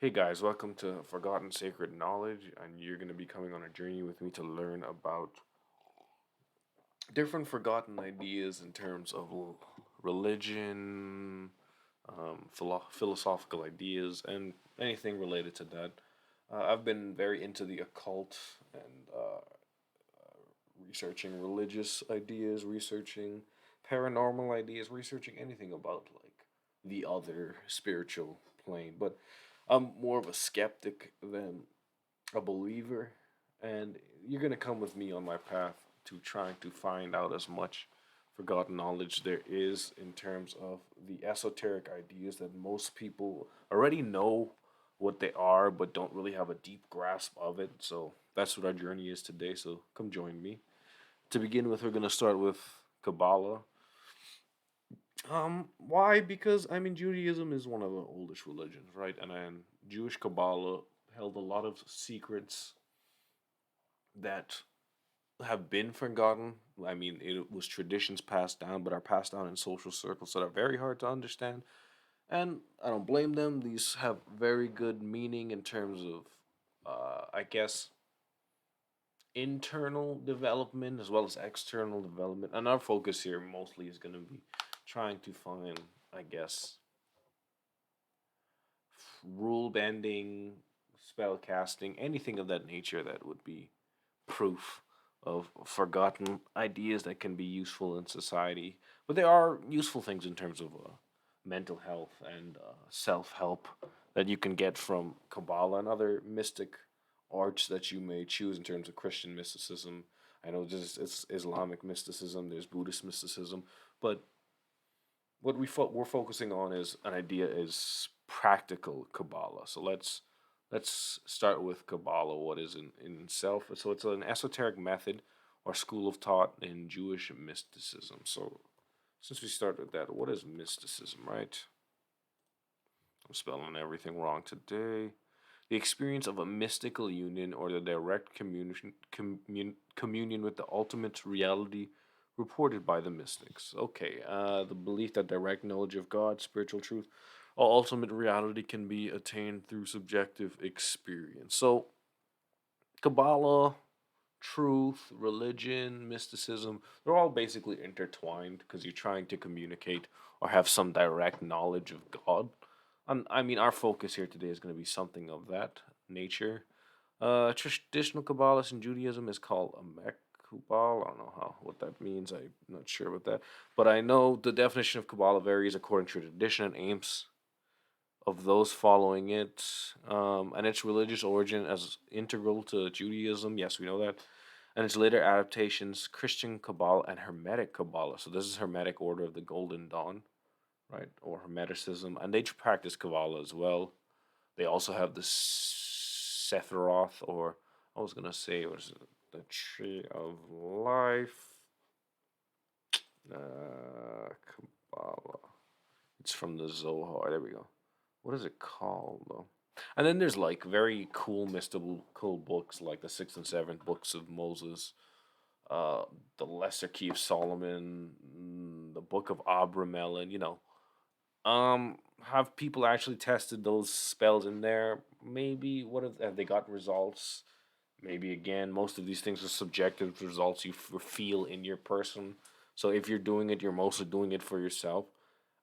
Hey guys, welcome to Forgotten Sacred Knowledge, and you're going to be coming on a journey with me to learn about different forgotten ideas in terms of religion, philosophical ideas, and anything related to that. I've been very into the occult and researching religious ideas, researching paranormal ideas, researching anything about like the other spiritual plane. But I'm more of a skeptic than a believer, and you're gonna come with me on my path to trying to find out as much forgotten knowledge there is in terms of the esoteric ideas that most people already know what they are but don't really have a deep grasp of it. So that's what our journey is today. So come join me. To begin with, we're gonna start with Kabbalah. Why? Because I mean, Judaism is one of the oldest religions, right? And then Jewish Kabbalah held a lot of secrets that have been forgotten. I mean, it was traditions passed down, but are passed down in social circles that are very hard to understand. And I don't blame them. These have very good meaning in terms of, I guess, internal development as well as external development. And our focus here mostly is going to be trying to find, I guess, rule bending, spell casting, anything of that nature that would be proof of forgotten ideas that can be useful in society. But there are useful things in terms of mental health and self help that you can get from Kabbalah and other mystic arts that you may choose in terms of Christian mysticism. I know there's Islamic mysticism, there's Buddhist mysticism, but what we're focusing on is an idea is practical Kabbalah. So let's start with Kabbalah. What is in itself? So it's an esoteric method or school of thought in Jewish mysticism. So since we start with that, what is mysticism, right? I'm spelling everything wrong today. The experience of a mystical union or the direct communion with the ultimate reality reported by the mystics. Okay, the belief that direct knowledge of God, spiritual truth, or ultimate reality can be attained through subjective experience. So, Kabbalah, truth, religion, mysticism, they're all basically intertwined because you're trying to communicate or have some direct knowledge of God. I mean, our focus here today is going to be something of that nature. Traditional Kabbalists in Judaism is called a Merkaba. I don't know what that means. I'm not sure about that. But I know the definition of Kabbalah varies according to tradition and aims of those following it, and its religious origin as integral to Judaism. Yes, we know that. And its later adaptations, Christian Kabbalah and Hermetic Kabbalah. So this is Hermetic Order of the Golden Dawn, right? Or Hermeticism. And they practice Kabbalah as well. They also have the Sephiroth, or I was going to say, what is it? The Tree of Life. Kabbalah. It's from the Zohar. There we go. What is it called though? And then there's like very cool mystical books like the sixth and seventh books of Moses, uh, the Lesser Key of Solomon, the Book of Abramelin. Have people actually tested those spells in there? Maybe. What have they got results? Maybe again, most of these things are subjective results you feel in your person. So if you're doing it, you're mostly doing it for yourself.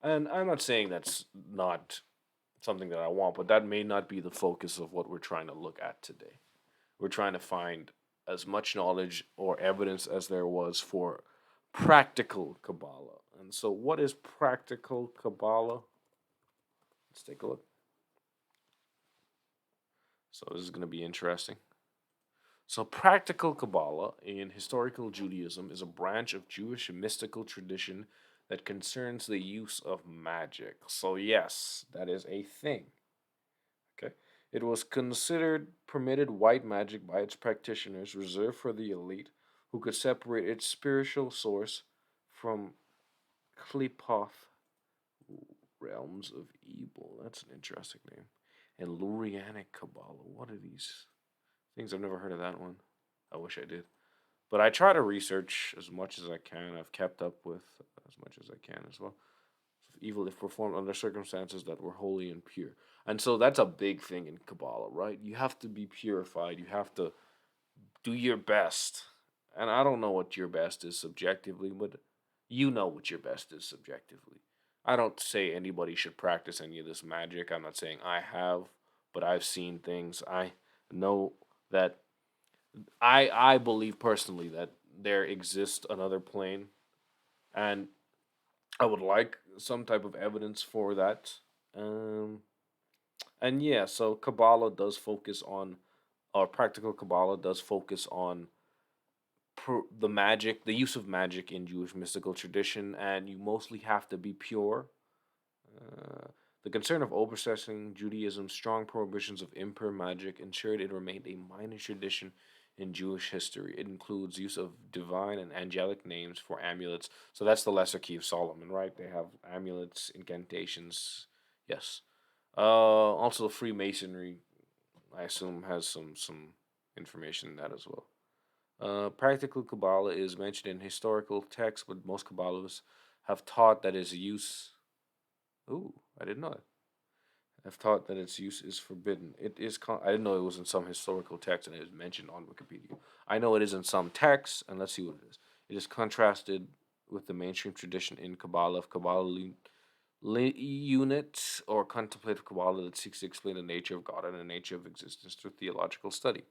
And I'm not saying that's not something that I want, but that may not be the focus of what we're trying to look at today. We're trying to find as much knowledge or evidence as there was for practical Kabbalah. And so, what is practical Kabbalah? Let's take a look. So, this is going to be interesting. So, practical Kabbalah in historical Judaism is a branch of Jewish mystical tradition that concerns the use of magic. So, yes, that is a thing. Okay. It was considered permitted white magic by its practitioners, reserved for the elite, who could separate its spiritual source from Klipoth realms of evil. That's an interesting name. And Lurianic Kabbalah. What are these things? I've never heard of that one. I wish I did. But I try to research as much as I can. I've kept up with as much as I can as well. evil if performed under circumstances that were holy and pure. And so that's a big thing in Kabbalah, right? You have to be purified. You have to do your best. And I don't know what your best is subjectively, but you know what your best is subjectively. I don't say anybody should practice any of this magic. I'm not saying I have, but I've seen things. I know that I believe personally that there exists another plane, and I would like some type of evidence for that. Um, and yeah, so Kabbalah does focus on, or practical Kabbalah does focus on the magic, the use of magic in Jewish mystical tradition, and you mostly have to be pure. Uh, the concern of overstressing Judaism's strong prohibitions of impure magic ensured it remained a minor tradition in Jewish history. It includes use of divine and angelic names for amulets. So that's the Lesser Key of Solomon, right? They have amulets, incantations. Yes. Also, Freemasonry, I assume, has some information in that as well. Practical Kabbalah is mentioned in historical texts, but most Kabbalists have taught that its use. Ooh, I didn't know it. Have taught that its use is forbidden. It is. I didn't know it was in some historical text and it is mentioned on Wikipedia. I know it is in some texts, and let's see what it is. It is contrasted with the mainstream tradition in Kabbalah of Kabbalah unit or contemplative Kabbalah that seeks to explain the nature of God and the nature of existence through theological study.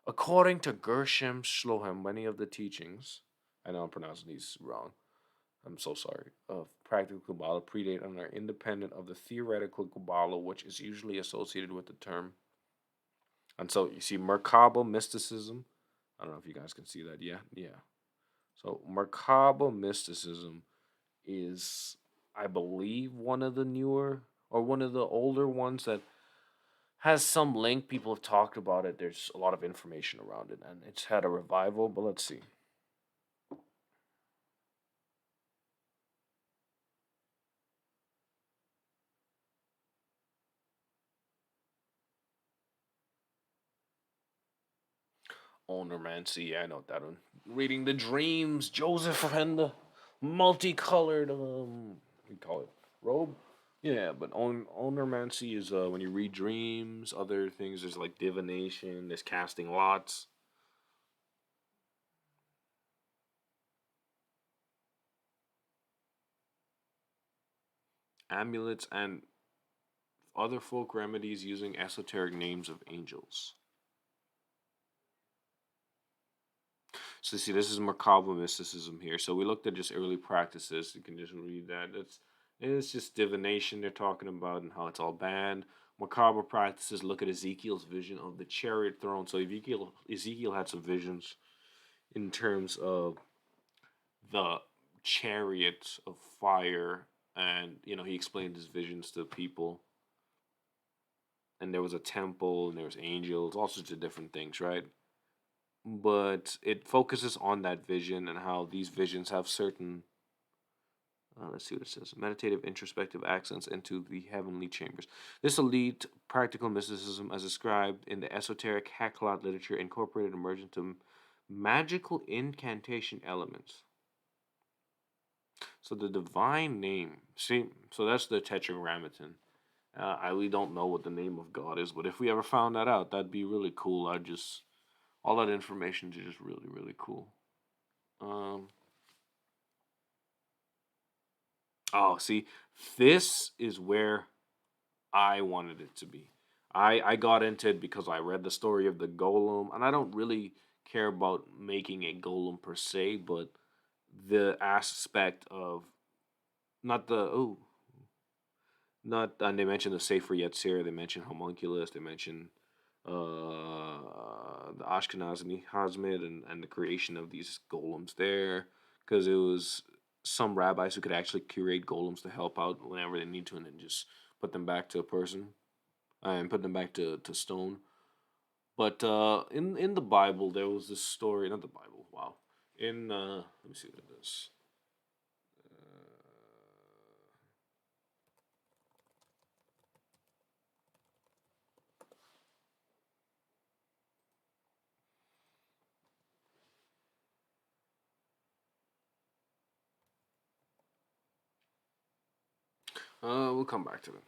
According to Gershom Shlohem, many of the teachings, I know I'm pronouncing these wrong, I'm so sorry, of practical Kabbalah predate and are independent of the theoretical Kabbalah, which is usually associated with the term. And so you see Merkaba Mysticism. I don't know if you guys can see that. Yeah, yeah. So Merkaba Mysticism is, I believe, one of the newer or one of the older ones that has some link. People have talked about it. There's a lot of information around it, and it's had a revival. But let's see. Ownermancy, yeah, I know that one. Reading the dreams, Joseph and the multicolored we call it robe. Yeah, but ownermancy is when you read dreams, other things. There's like divination. There's casting lots, amulets, and other folk remedies using esoteric names of angels. So see, this is Merkaba mysticism here. So we looked at just early practices. You can just read that. It's just divination they're talking about and how it's all banned. Merkaba practices look at Ezekiel's vision of the chariot throne. So Ezekiel had some visions in terms of the chariot of fire, and he explained his visions to people. And there was a temple, and there was angels, all sorts of different things, right? But it focuses on that vision and how these visions have certain, let's see what it says, meditative introspective accents into the heavenly chambers. This elite practical mysticism, as described in the esoteric Haklot literature, incorporated emergent magical incantation elements. So the divine name, see, so that's the Tetragrammaton. I really don't know what the name of God is, but if we ever found that out, that'd be really cool. All that information is just really, really cool. Um, oh, see, this is where I wanted it to be. I got into it because I read the story of the Golem, and I don't really care about making a Golem per se, but the aspect of not the not and they mentioned the Sefer Yetzir, they mentioned homunculus, they mentioned the Ashkenazi Hazmid and the creation of these golems there, because it was some rabbis who could actually create golems to help out whenever they need to, and then just put them back to a person and put them back to stone. But in the Bible, there was this story. Not the Bible. Wow. In let me see what it is. We'll come back to it.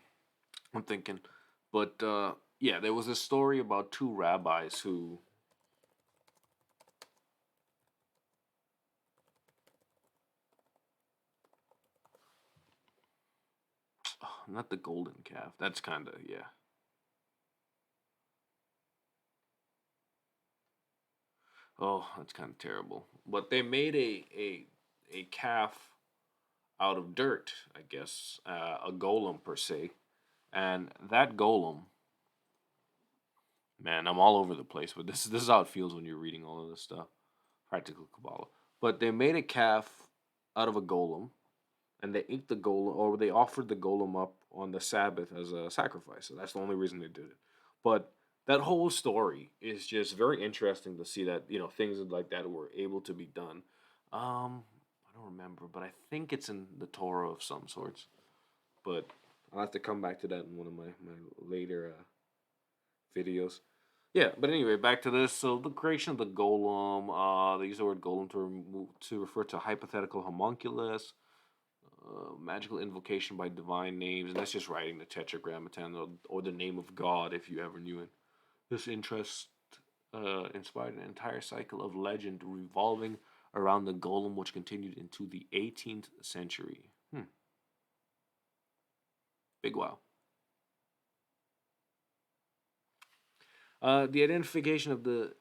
I'm thinking, but yeah, there was a story about two rabbis who, not the golden calf. That's kind of, yeah. Oh, that's kind of terrible. But they made a calf out of dirt, I guess, a golem per se, and that golem, man, I'm all over the place, but this is how it feels when you're reading all of this stuff, Practical Kabbalah. But they made a calf out of a golem, and they ate the golem, or they offered the golem up on the Sabbath as a sacrifice. So that's the only reason they did it. But that whole story is just very interesting to see that things like that were able to be done. I don't remember, but I think it's in the Torah of some sorts. But I'll have to come back to that in one of my later videos. Yeah, but anyway, back to this. So the creation of the golem, they use the word golem to refer to hypothetical homunculus, magical invocation by divine names, and that's just writing the tetragrammaton or the name of God if you ever knew it. This interest inspired an entire cycle of legend revolving around the golem, which continued into the 18th century. Big wow. The identification of the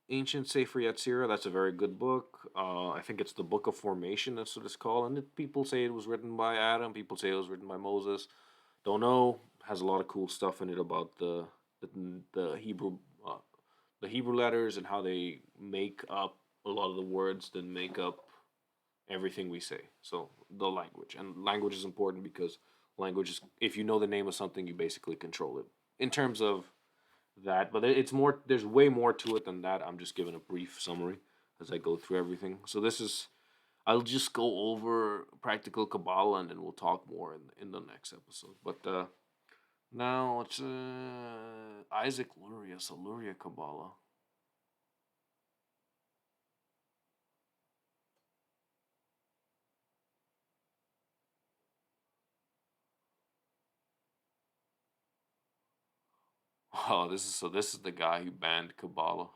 ancient Sefer Yetzirah, that's a very good book. I think it's the Book of Formation, that's what it's called. And people say it was written by Adam, people say it was written by Moses. Don't know. Has a lot of cool stuff in it about the Hebrew the Hebrew letters and how they make up a lot of the words that make up everything we say. So the language, and language is important because language is, if you know the name of something, you basically control it in terms of that. But it's more. There's way more to it than that. I'm just giving a brief summary as I go through everything. So this is. I'll just go over practical Kabbalah and then we'll talk more in the next episode. But now it's Isaac Luria, so Luria Kabbalah. Oh, this is the guy who banned Kabbalah.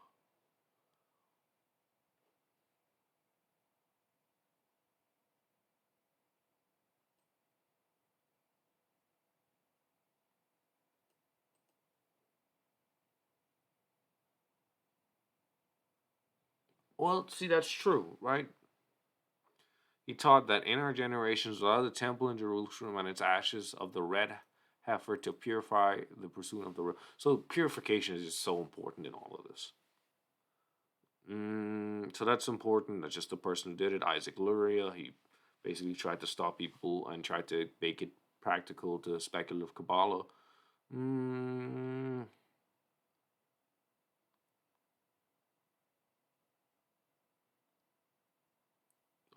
Well, see, that's true, right? He taught that in our generations, without the temple in Jerusalem and its ashes of the red heifer to purify the pursuit of the so purification is just so important in all of this. So that's important. That's just the person who did it, Isaac Luria. He basically tried to stop people and tried to make it practical to speculative Kabbalah. Mm,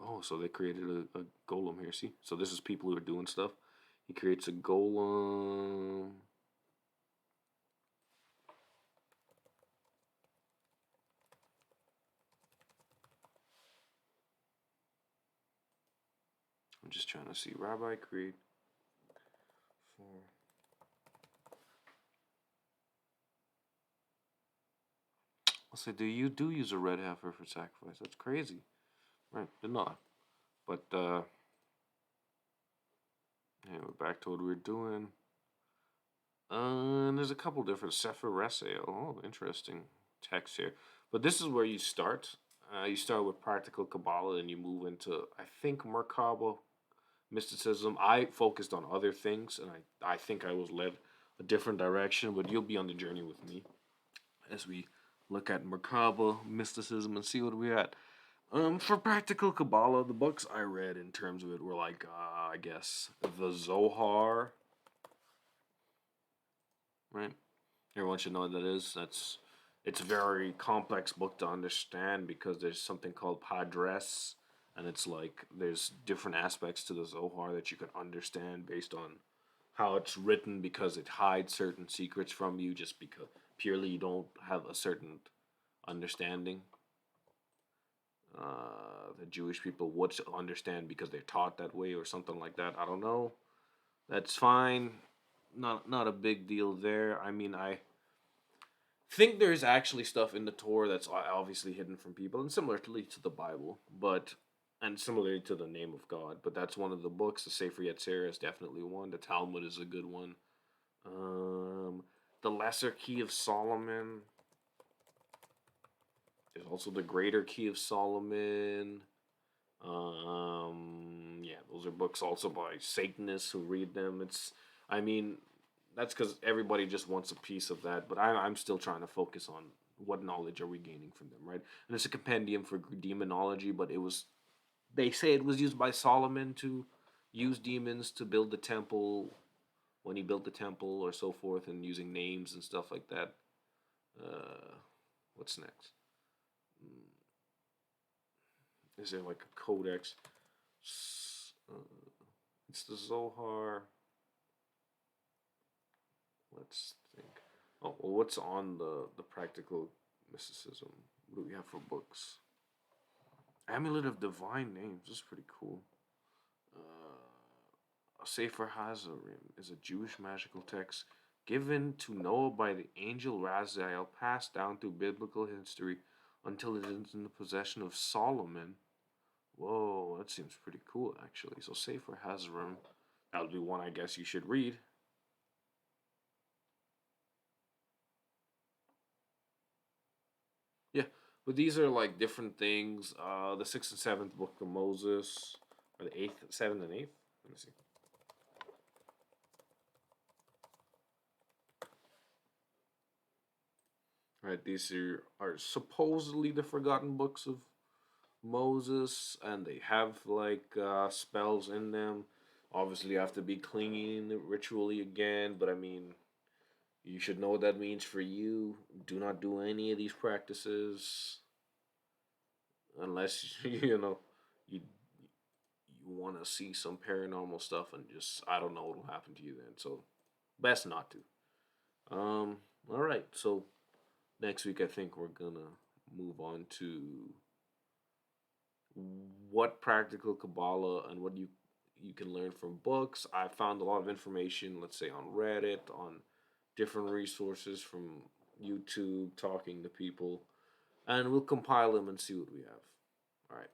oh, so they created a golem here. See, so this is people who are doing stuff. He creates a golem. I'm just trying to see. Rabbi create for. I'll say, do you do use a red heifer for sacrifice? That's crazy, right? Did not. But yeah, we're back to what we were doing. And there's a couple different Sefer Resael. Oh, interesting text here. But this is where you start. You start with practical Kabbalah, and you move into, I think, Merkaba Mysticism. I focused on other things, and I think I was led a different direction. But you'll be on the journey with me as we look at Merkaba Mysticism and see what we're at. For practical Kabbalah, the books I read in terms of it were like, I guess, the Zohar, right? Everyone should know what that is. It's a very complex book to understand because there's something called Padres, and it's like there's different aspects to the Zohar that you can understand based on how it's written because it hides certain secrets from you just because purely you don't have a certain understanding. The Jewish people would understand because they're taught that way or something like that. I don't know. That's fine. Not a big deal there. I mean, I think there's actually stuff in the Torah that's obviously hidden from people, and similarly to the Bible, but and similarly to the name of God. But that's one of the books. The Sefer Yetzirah is definitely one. The Talmud is a good one. Um, the Lesser Key of Solomon. There's also the Greater Key of Solomon. Yeah, those are books also by Satanists who read them. I mean, that's because everybody just wants a piece of that. But I'm still trying to focus on what knowledge are we gaining from them, right? And it's a compendium for demonology, but they say it was used by Solomon to use demons to build the temple when he built the temple or so forth, and using names and stuff like that. Uh, what's next? Is there like a codex? It's the Zohar. Let's think. Oh, well, what's on the Practical Mysticism? What do we have for books? Amulet of Divine Names. This is pretty cool. A Sefer Hazarim is a Jewish magical text given to Noah by the angel Raziel, passed down through biblical history until it is in the possession of Solomon. Whoa, that seems pretty cool, actually. So Sefer Hazarim, that would be one I guess you should read. Yeah, but these are like different things. The sixth and seventh book of Moses, or the eighth, seventh and eighth. Let me see. All right, these are supposedly the forgotten books of Moses, and they have like spells in them. Obviously, you have to be cleaning ritually again, but I mean, you should know what that means for you. Do not do any of these practices unless you know you you want to see some paranormal stuff, and just I don't know what will happen to you then. So best not to. All right. So next week I think we're gonna move on to what practical Kabbalah and what you can learn from books. I found a lot of information, let's say on Reddit, on different resources from YouTube, talking to people, and we'll compile them and see what we have. All right.